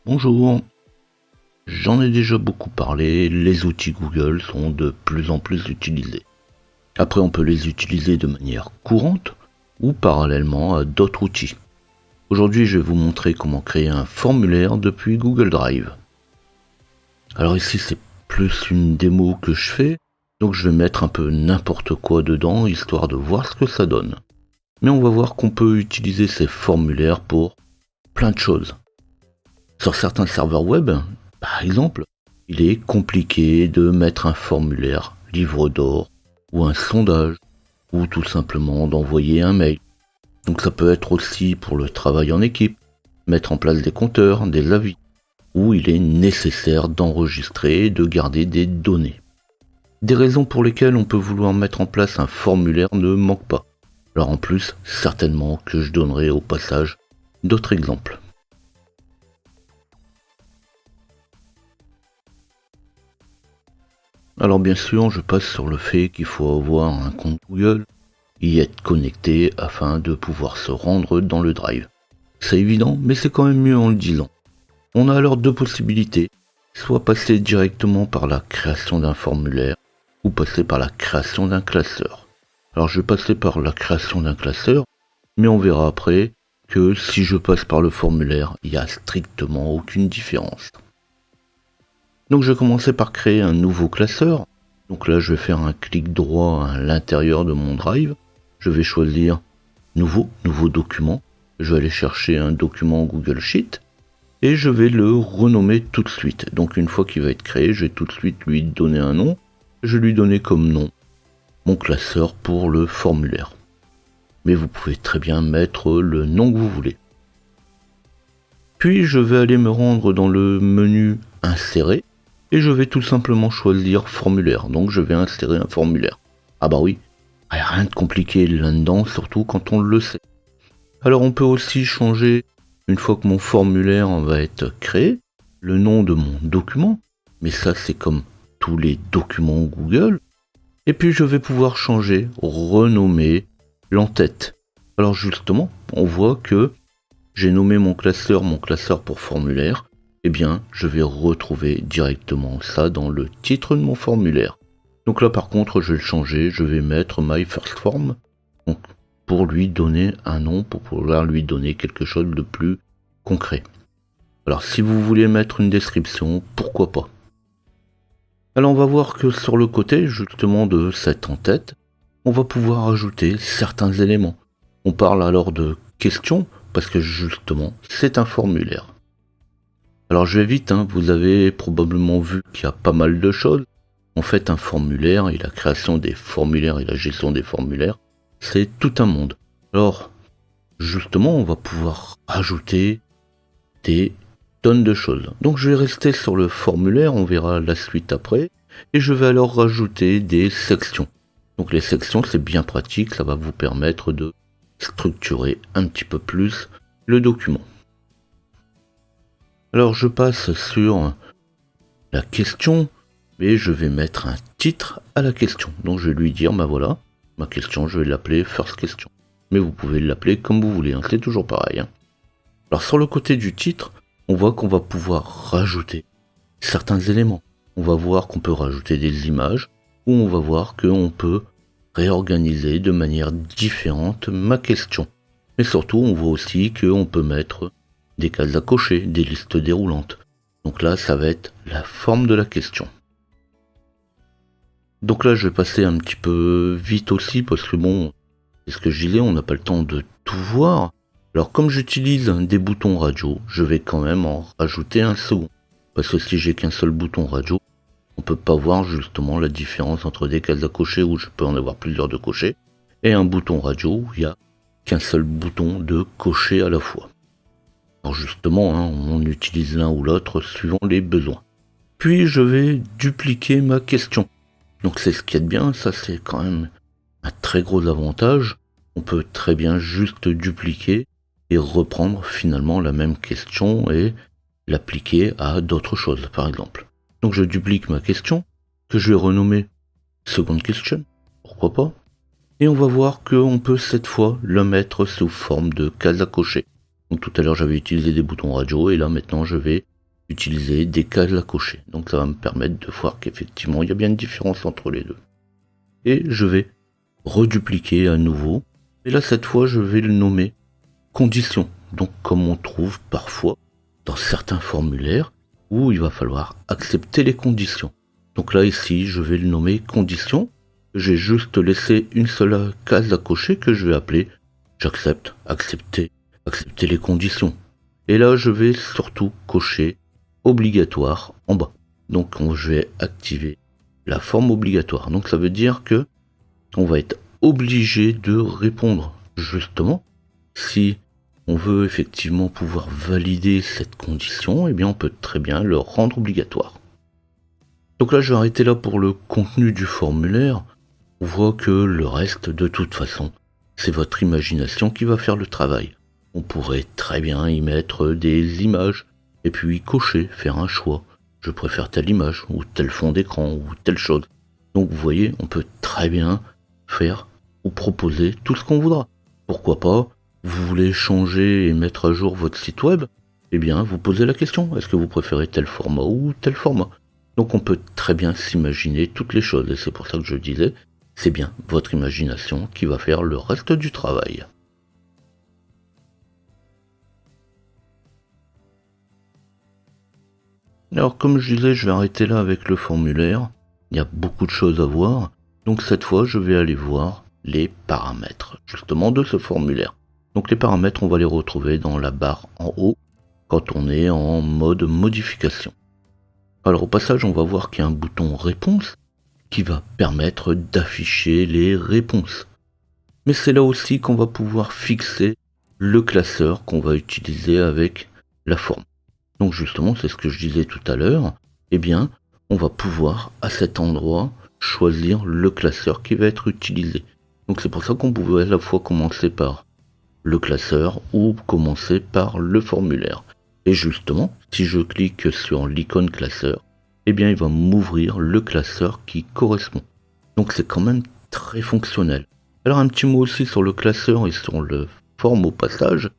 Bonjour, j'en ai déjà beaucoup parlé, les outils Google sont de plus en plus utilisés. Après, on peut les utiliser de manière courante ou parallèlement à d'autres outils. Aujourd'hui, je vais vous montrer comment créer un formulaire depuis Google Drive. Alors ici, c'est plus une démo que je fais, donc je vais mettre un peu n'importe quoi dedans, histoire de voir ce que ça donne. Mais on va voir qu'on peut utiliser ces formulaires pour plein de choses. Sur certains serveurs web, par exemple, il est compliqué de mettre un formulaire livre d'or ou un sondage ou tout simplement d'envoyer un mail. Donc ça peut être aussi pour le travail en équipe, mettre en place des compteurs, des avis, où il est nécessaire d'enregistrer et de garder des données. Des raisons pour lesquelles on peut vouloir mettre en place un formulaire ne manquent pas. Alors en plus, certainement que je donnerai au passage d'autres exemples. Alors bien sûr, je passe sur le fait qu'il faut avoir un compte Google, y être connecté afin de pouvoir se rendre dans le Drive. C'est évident, mais c'est quand même mieux en le disant. On a alors deux possibilités, soit passer directement par la création d'un formulaire, ou passer par la création d'un classeur. Alors je vais passer par la création d'un classeur, mais on verra après que si je passe par le formulaire, il n'y a strictement aucune différence. Donc je vais commencer par créer un nouveau classeur. Donc là je vais faire un clic droit à l'intérieur de mon drive. Je vais choisir nouveau document. Je vais aller chercher un document Google Sheet et je vais le renommer tout de suite. Donc une fois qu'il va être créé, je vais tout de suite lui donner un nom. Je vais lui donner comme nom mon classeur pour le formulaire. Mais vous pouvez très bien mettre le nom que vous voulez. Puis je vais aller me rendre dans le menu insérer. Et je vais tout simplement choisir formulaire. Donc je vais insérer un formulaire. Ah bah oui, il n'y a rien de compliqué là-dedans, surtout quand on le sait. Alors on peut aussi changer, une fois que mon formulaire va être créé, le nom de mon document. Mais ça c'est comme tous les documents Google. Et puis je vais pouvoir changer, renommer l'entête. Alors justement, on voit que j'ai nommé mon classeur pour formulaire. Eh bien, je vais retrouver directement ça dans le titre de mon formulaire. Donc là, par contre, je vais le changer. Je vais mettre My First Form donc, pour lui donner un nom, pour pouvoir lui donner quelque chose de plus concret. Alors, si vous voulez mettre une description, pourquoi pas. Alors, on va voir que sur le côté, justement, de cette en-tête, on va pouvoir ajouter certains éléments. On parle alors de questions, parce que justement, c'est un formulaire. Alors je vais vite, vous avez probablement vu qu'il y a pas mal de choses. En fait, un formulaire et la création des formulaires et la gestion des formulaires, c'est tout un monde. Alors, justement, on va pouvoir ajouter des tonnes de choses. Donc je vais rester sur le formulaire, on verra la suite après. Et je vais alors rajouter des sections. Donc les sections, c'est bien pratique, ça va vous permettre de structurer un petit peu plus le document. Alors je passe sur la question, mais je vais mettre un titre à la question. Donc je vais lui dire, bah voilà, ma question, je vais l'appeler First Question. Mais vous pouvez l'appeler comme vous voulez, c'est toujours pareil. Alors sur le côté du titre, on voit qu'on va pouvoir rajouter certains éléments. On va voir qu'on peut rajouter des images, ou on va voir qu'on peut réorganiser de manière différente ma question. Mais surtout, on voit aussi qu'on peut mettre des cases à cocher, des listes déroulantes. Donc là, ça va être la forme de la question. Donc là, je vais passer un petit peu vite aussi, parce que bon, c'est ce que je disais, on n'a pas le temps de tout voir. Alors comme j'utilise des boutons radio, je vais quand même en rajouter un second. Parce que si j'ai qu'un seul bouton radio, on peut pas voir justement la différence entre des cases à cocher, où je peux en avoir plusieurs de cocher, et un bouton radio où il n'y a qu'un seul bouton de cocher à la fois. Alors justement, on utilise l'un ou l'autre suivant les besoins. Puis je vais dupliquer ma question. Donc c'est ce qu'il y a de bien, ça c'est quand même un très gros avantage. On peut très bien juste dupliquer et reprendre finalement la même question et l'appliquer à d'autres choses par exemple. Donc je duplique ma question, que je vais renommer Second Question, pourquoi pas. Et on va voir qu'on peut cette fois le mettre sous forme de case à cocher. Donc tout à l'heure j'avais utilisé des boutons radio et là maintenant je vais utiliser des cases à cocher. Donc ça va me permettre de voir qu'effectivement il y a bien une différence entre les deux. Et je vais redupliquer à nouveau. Et là cette fois je vais le nommer condition. Donc comme on trouve parfois dans certains formulaires où il va falloir accepter les conditions. Donc là ici je vais le nommer condition. J'ai juste laissé une seule case à cocher que je vais appeler j'accepte, accepter les conditions. Et là je vais surtout cocher obligatoire en bas. Donc je vais activer la forme obligatoire. Donc ça veut dire que on va être obligé de répondre. Justement, si on veut effectivement pouvoir valider cette condition, eh bien on peut très bien le rendre obligatoire. Donc là je vais arrêter là pour le contenu du formulaire. On voit que le reste, de toute façon, c'est votre imagination qui va faire le travail. On pourrait très bien y mettre des images, et puis cocher, faire un choix. Je préfère telle image, ou tel fond d'écran, ou telle chose. Donc vous voyez, on peut très bien faire ou proposer tout ce qu'on voudra. Pourquoi pas, vous voulez changer et mettre à jour votre site web, eh bien vous posez la question, est-ce que vous préférez tel format ou tel format? Donc on peut très bien s'imaginer toutes les choses, et c'est pour ça que je disais, c'est bien votre imagination qui va faire le reste du travail. Alors comme je disais, je vais arrêter là avec le formulaire. Il y a beaucoup de choses à voir. Donc cette fois, je vais aller voir les paramètres justement de ce formulaire. Donc les paramètres, on va les retrouver dans la barre en haut quand on est en mode modification. Alors au passage, on va voir qu'il y a un bouton réponse qui va permettre d'afficher les réponses. Mais c'est là aussi qu'on va pouvoir fixer le classeur qu'on va utiliser avec la forme. Donc justement, c'est ce que je disais tout à l'heure, eh bien, on va pouvoir à cet endroit choisir le classeur qui va être utilisé. Donc c'est pour ça qu'on pouvait à la fois commencer par le classeur ou commencer par le formulaire. Et justement, si je clique sur l'icône classeur, eh bien il va m'ouvrir le classeur qui correspond. Donc c'est quand même très fonctionnel. Alors un petit mot aussi sur le classeur et sur le forme au passage,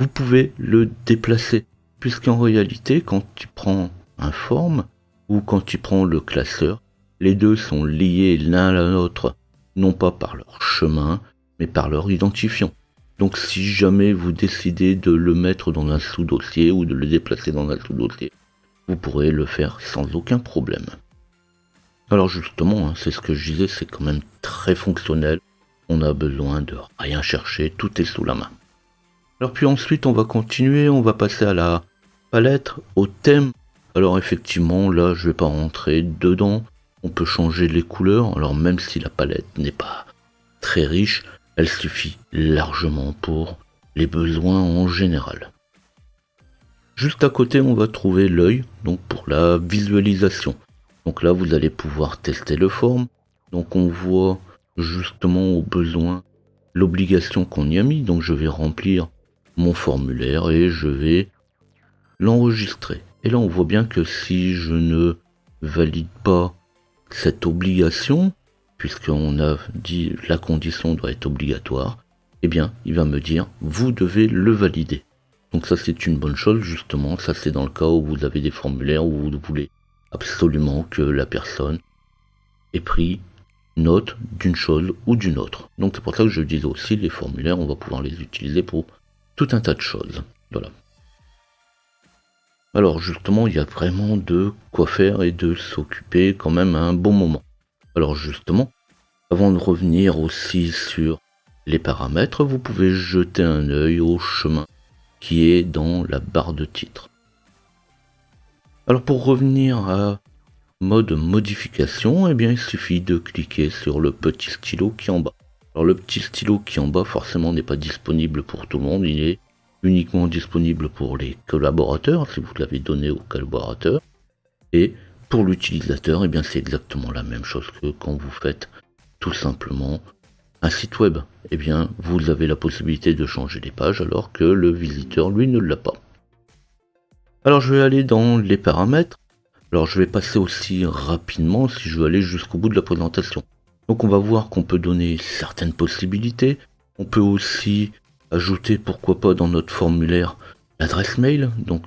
vous pouvez le déplacer. Puisqu'en réalité, quand tu prends un forme ou quand tu prends le classeur, les deux sont liés l'un à l'autre, non pas par leur chemin, mais par leur identifiant. Donc si jamais vous décidez de le mettre dans un sous-dossier ou de le déplacer dans un sous-dossier, vous pourrez le faire sans aucun problème. Alors justement, c'est ce que je disais, c'est quand même très fonctionnel. On a besoin de rien chercher, tout est sous la main. Alors puis ensuite, on va continuer, on va passer à la palette, au thème. Alors effectivement, là, je vais pas rentrer dedans. On peut changer les couleurs. Alors même si la palette n'est pas très riche, elle suffit largement pour les besoins en général. Juste à côté, on va trouver l'œil, donc pour la visualisation. Donc là, vous allez pouvoir tester le forme. Donc on voit justement au besoin l'obligation qu'on y a mis. Donc je vais remplir mon formulaire et je vais l'enregistrer. Et là, on voit bien que si je ne valide pas cette obligation, puisqu'on a dit la condition doit être obligatoire, eh bien, il va me dire vous devez le valider. Donc ça, c'est une bonne chose, justement. Ça, c'est dans le cas où vous avez des formulaires où vous voulez absolument que la personne ait pris note d'une chose ou d'une autre. Donc c'est pour ça que je disais aussi, les formulaires, on va pouvoir les utiliser pour tout un tas de choses. Voilà. Alors justement, il y a vraiment de quoi faire et de s'occuper quand même à un bon moment. Alors justement, avant de revenir aussi sur les paramètres, vous pouvez jeter un œil au chemin qui est dans la barre de titre. Alors pour revenir à mode modification, eh bien il suffit de cliquer sur le petit stylo qui est en bas. Alors le petit stylo qui est en bas forcément n'est pas disponible pour tout le monde, il est uniquement disponible pour les collaborateurs, si vous l'avez donné aux collaborateurs. Et pour l'utilisateur, eh bien c'est exactement la même chose que quand vous faites tout simplement un site web. Eh bien vous avez la possibilité de changer les pages alors que le visiteur lui ne l'a pas. Alors je vais aller dans les paramètres. Alors je vais passer aussi rapidement si je veux aller jusqu'au bout de la présentation. Donc on va voir qu'on peut donner certaines possibilités. On peut aussi ajouter pourquoi pas dans notre formulaire l'adresse mail. Donc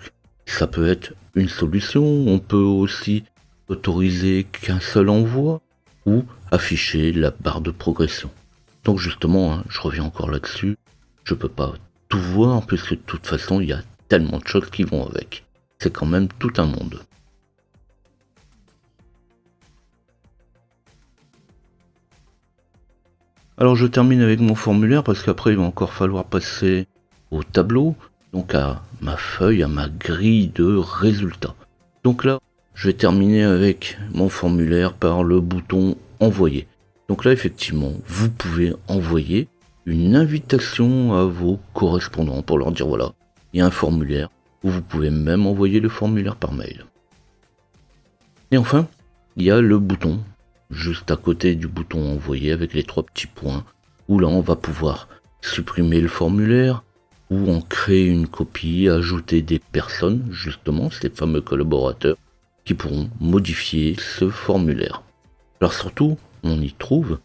ça peut être une solution. On peut aussi autoriser qu'un seul envoi ou afficher la barre de progression. Donc justement, je reviens encore là-dessus, je peux pas tout voir puisque de toute façon il y a tellement de choses qui vont avec. C'est quand même tout un monde. Alors je termine avec mon formulaire parce qu'après il va encore falloir passer au tableau, donc à ma feuille, à ma grille de résultats. Donc là, je vais terminer avec mon formulaire par le bouton envoyer. Donc là effectivement, vous pouvez envoyer une invitation à vos correspondants pour leur dire voilà, il y a un formulaire, ou vous pouvez même envoyer le formulaire par mail. Et enfin, il y a le bouton juste à côté du bouton envoyer avec les 3 petits points, où là on va pouvoir supprimer le formulaire, ou en créer une copie, ajouter des personnes, justement, ces fameux collaborateurs, qui pourront modifier ce formulaire. Alors surtout, on y trouve,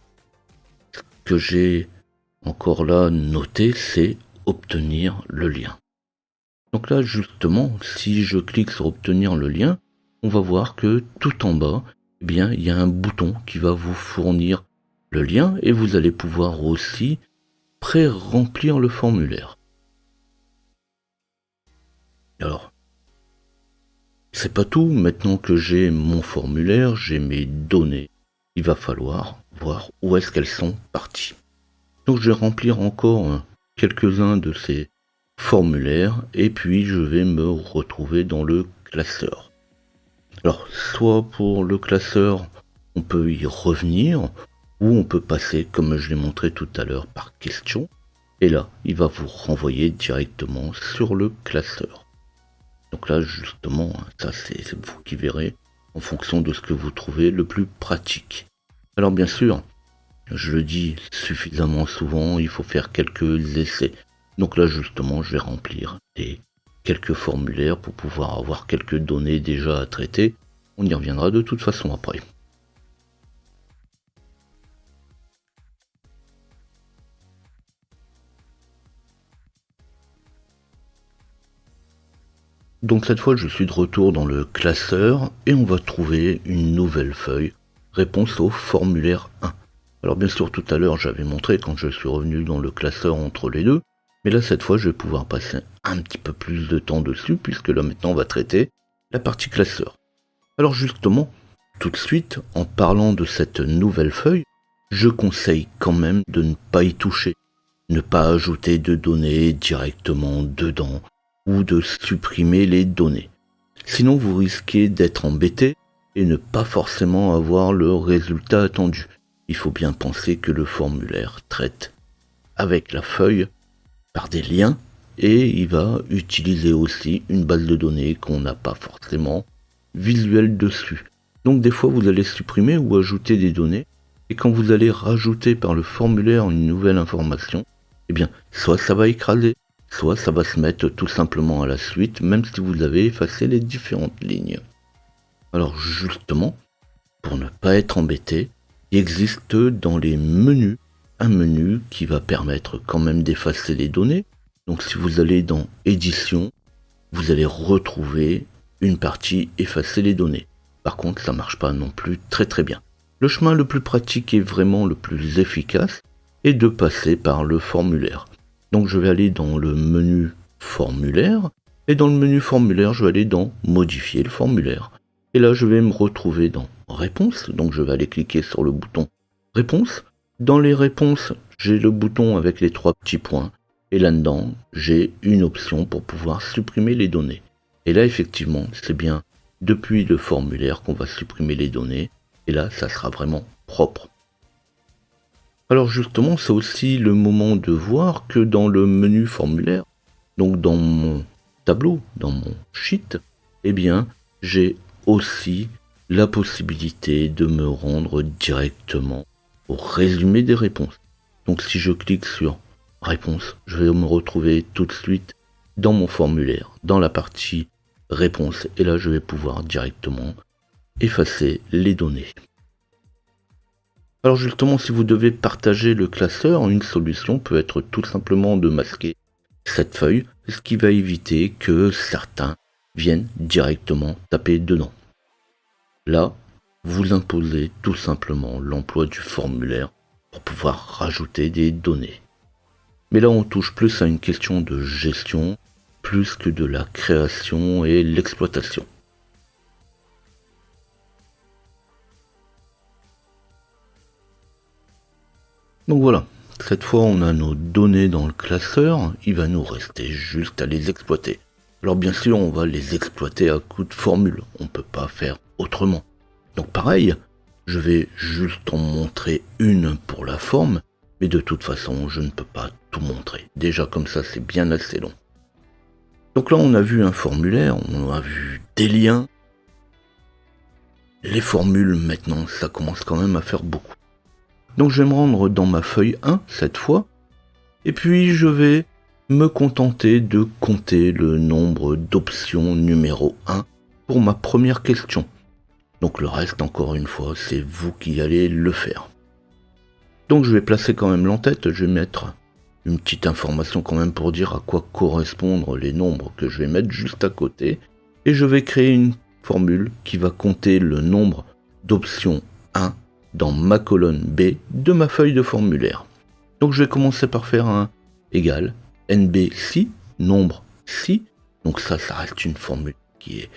ce que j'ai encore là noté, c'est obtenir le lien. Donc là justement, si je clique sur obtenir le lien, on va voir que tout en bas, eh bien, il y a un bouton qui va vous fournir le lien et vous allez pouvoir aussi pré-remplir le formulaire. Alors, c'est pas tout, maintenant que j'ai mon formulaire, j'ai mes données, il va falloir voir où est-ce qu'elles sont parties. Donc je vais remplir encore quelques-uns de ces formulaires et puis je vais me retrouver dans le classeur. Alors, soit pour le classeur, on peut y revenir, ou on peut passer, comme je l'ai montré tout à l'heure, par question. Et là, il va vous renvoyer directement sur le classeur. Donc là, justement, ça c'est vous qui verrez, en fonction de ce que vous trouvez le plus pratique. Alors bien sûr, je le dis suffisamment souvent, il faut faire quelques essais. Donc là, justement, je vais remplir quelques formulaires pour pouvoir avoir quelques données déjà à traiter. On y reviendra de toute façon après. Donc cette fois je suis de retour dans le classeur et on va trouver une nouvelle feuille, réponse au formulaire 1. Alors bien sûr tout à l'heure j'avais montré quand je suis revenu dans le classeur entre les deux, mais là cette fois je vais pouvoir passer un petit peu plus de temps dessus puisque là maintenant on va traiter la partie classeur. Alors justement, tout de suite, en parlant de cette nouvelle feuille, je conseille quand même de ne pas y toucher, ne pas ajouter de données directement dedans, ou de supprimer les données. Sinon vous risquez d'être embêté et ne pas forcément avoir le résultat attendu. Il faut bien penser que le formulaire traite avec la feuille par des liens et il va utiliser aussi une base de données qu'on n'a pas forcément visuelle dessus. Donc des fois vous allez supprimer ou ajouter des données et quand vous allez rajouter par le formulaire une nouvelle information, eh bien soit ça va écraser, soit ça va se mettre tout simplement à la suite, même si vous avez effacé les différentes lignes. Alors justement, pour ne pas être embêté, il existe dans les menus un menu qui va permettre quand même d'effacer les données. Donc si vous allez dans édition, vous allez retrouver une partie effacer les données. Par contre, ça marche pas non plus très bien. Le chemin le plus pratique et vraiment le plus efficace est de passer par le formulaire. Donc je vais aller dans le menu formulaire et dans le menu formulaire je vais aller dans modifier le formulaire. Et là je vais me retrouver dans réponse, donc je vais aller cliquer sur le bouton réponse. Dans les réponses j'ai le bouton avec les 3 petits points et là-dedans j'ai une option pour pouvoir supprimer les données. Et là effectivement c'est bien depuis le formulaire qu'on va supprimer les données et là ça sera vraiment propre. Alors justement, c'est aussi le moment de voir que dans le menu formulaire, donc dans mon tableau, dans mon sheet, eh bien, j'ai aussi la possibilité de me rendre directement au résumé des réponses. Donc si je clique sur réponse, je vais me retrouver tout de suite dans mon formulaire, dans la partie réponse, et là je vais pouvoir directement effacer les données. Alors justement, si vous devez partager le classeur, une solution peut être tout simplement de masquer cette feuille, ce qui va éviter que certains viennent directement taper dedans. Là, vous imposez tout simplement l'emploi du formulaire pour pouvoir rajouter des données. Mais là, on touche plus à une question de gestion, plus que de la création et l'exploitation. Donc voilà, cette fois on a nos données dans le classeur, il va nous rester juste à les exploiter. Alors bien sûr, on va les exploiter à coup de formule, on ne peut pas faire autrement. Donc pareil, je vais juste en montrer une pour la forme, mais de toute façon, je ne peux pas tout montrer. Déjà comme ça, c'est bien assez long. Donc là, on a vu un formulaire, on a vu des liens. Les formules, maintenant, ça commence quand même à faire beaucoup. Donc je vais me rendre dans ma feuille 1 cette fois, et puis je vais me contenter de compter le nombre d'options numéro 1 pour ma première question. Donc le reste, encore une fois, c'est vous qui allez le faire. Donc je vais placer quand même l'entête, je vais mettre une petite information quand même pour dire à quoi correspondent les nombres que je vais mettre juste à côté, et je vais créer une formule qui va compter le nombre d'options 1 dans ma colonne B de ma feuille de formulaire. Donc je vais commencer par faire un égal NB6, nombre 6. Donc ça reste une formule qui est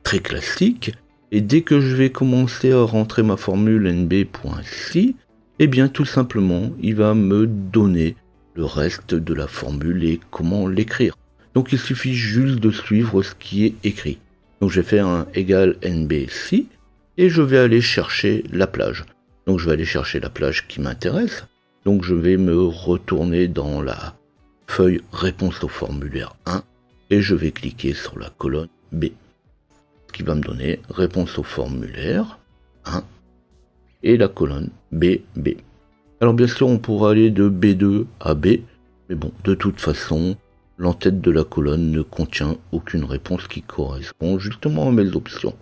très classique. Et dès que je vais commencer à rentrer ma formule NB.6, eh bien tout simplement, il va me donner le reste de la formule et comment l'écrire. Donc il suffit juste de suivre ce qui est écrit. Donc je vais faire un égal NB6 et je vais aller chercher la plage. Donc je vais aller chercher la plage qui m'intéresse. Donc je vais me retourner dans la feuille réponse au formulaire 1 et je vais cliquer sur la colonne B. Ce qui va me donner réponse au formulaire 1 et la colonne BB. Alors bien sûr on pourra aller de B2 à B, mais bon, de toute façon, l'entête de la colonne ne contient aucune réponse qui correspond justement à mes options.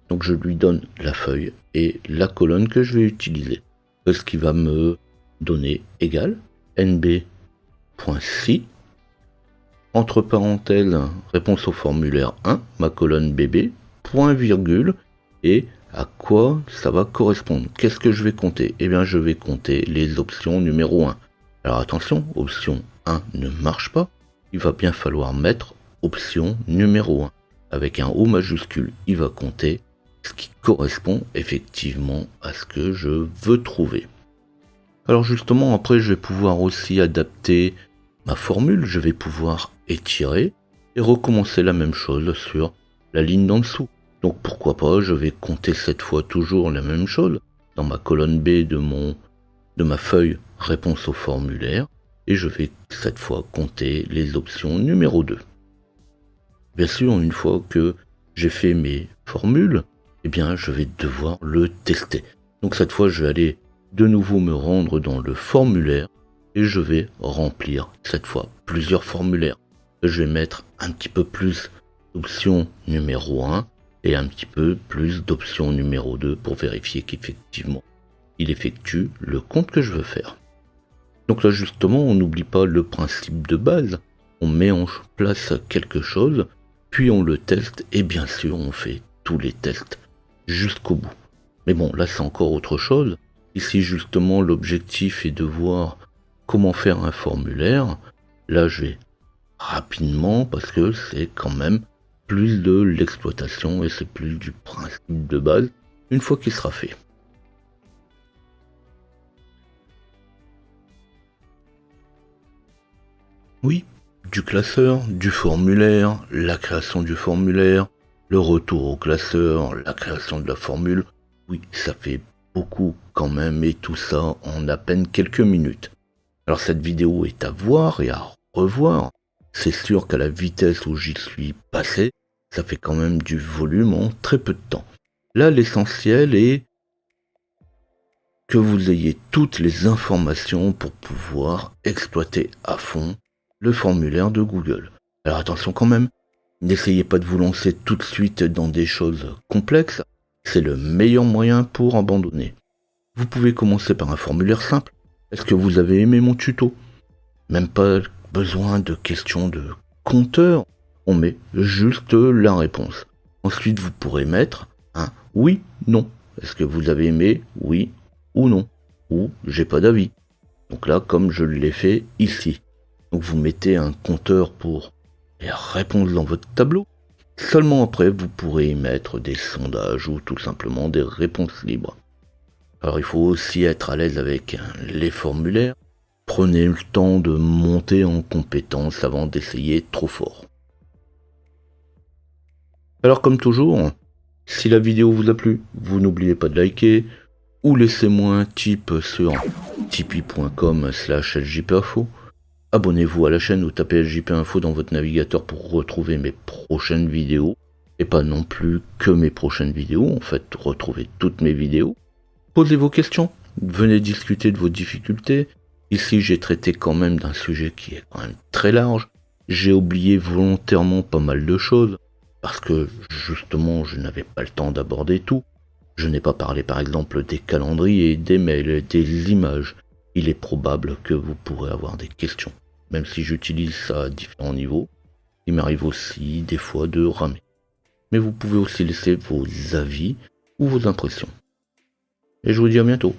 Donc je lui donne la feuille et la colonne que je vais utiliser. Ce qui va me donner égal nb.si, entre parenthèses, réponse au formulaire 1, ma colonne bb, point virgule, et à quoi ça va correspondre. Qu'est-ce que je vais compter? Eh bien je vais compter les options numéro 1. Alors attention, option 1 ne marche pas, il va bien falloir mettre option numéro 1. Avec un O majuscule, il va compter ce qui correspond effectivement à ce que je veux trouver. Alors justement, après je vais pouvoir aussi adapter ma formule, je vais pouvoir étirer et recommencer la même chose sur la ligne d'en dessous. Donc pourquoi pas, je vais compter cette fois toujours la même chose dans ma colonne B de ma feuille réponse au formulaire et je vais cette fois compter les options numéro 2. Bien sûr, une fois que j'ai fait mes formules, eh bien je vais devoir le tester. Donc cette fois, je vais aller de nouveau me rendre dans le formulaire et je vais remplir cette fois plusieurs formulaires. Je vais mettre un petit peu plus d'options numéro 1 et un petit peu plus d'options numéro 2 pour vérifier qu'effectivement il effectue le compte que je veux faire. Donc là justement, on n'oublie pas le principe de base, on met en place quelque chose, puis on le teste et bien sûr on fait tous les tests jusqu'au bout. Mais bon, là c'est encore autre chose. Ici justement l'objectif est de voir comment faire un formulaire. Là je vais rapidement parce que c'est quand même plus de l'exploitation et c'est plus du principe de base une fois qu'il sera fait. Oui, du classeur, du formulaire, la création du formulaire, le retour au classeur, la création de la formule. Oui, ça fait beaucoup quand même et tout ça en à peine quelques minutes. Alors cette vidéo est à voir et à revoir. C'est sûr qu'à la vitesse où j'y suis passé, ça fait quand même du volume en très peu de temps. Là, l'essentiel est que vous ayez toutes les informations pour pouvoir exploiter à fond le formulaire de Google. Alors attention quand même, n'essayez pas de vous lancer tout de suite dans des choses complexes, c'est le meilleur moyen pour abandonner. Vous pouvez commencer par un formulaire simple. Est-ce que vous avez aimé mon tuto? Même pas besoin de questions de compteur. on met juste la réponse. Ensuite, vous pourrez mettre un oui, non. Est-ce que vous avez aimé, oui ou non? Ou j'ai pas d'avis. Donc là, comme je l'ai fait ici. Donc vous mettez un compteur pour les réponses dans votre tableau. Seulement après, vous pourrez y mettre des sondages ou tout simplement des réponses libres. Alors il faut aussi être à l'aise avec les formulaires. Prenez le temps de monter en compétence avant d'essayer trop fort. Alors comme toujours, si la vidéo vous a plu, vous n'oubliez pas de liker ou laissez-moi un tip sur tipeee.com/ljpinfo. Abonnez-vous à la chaîne ou tapez LJP Info dans votre navigateur pour retrouver mes prochaines vidéos. Et pas non plus que mes prochaines vidéos, en fait, retrouvez toutes mes vidéos. Posez vos questions, venez discuter de vos difficultés. Ici, j'ai traité quand même d'un sujet qui est quand même très large. J'ai oublié volontairement pas mal de choses, parce que justement, je n'avais pas le temps d'aborder tout. Je n'ai pas parlé par exemple des calendriers, des mails, des images. Il est probable que vous pourrez avoir des questions. Même si j'utilise ça à différents niveaux, il m'arrive aussi des fois de ramer. Mais vous pouvez aussi laisser vos avis ou vos impressions. Et je vous dis à bientôt.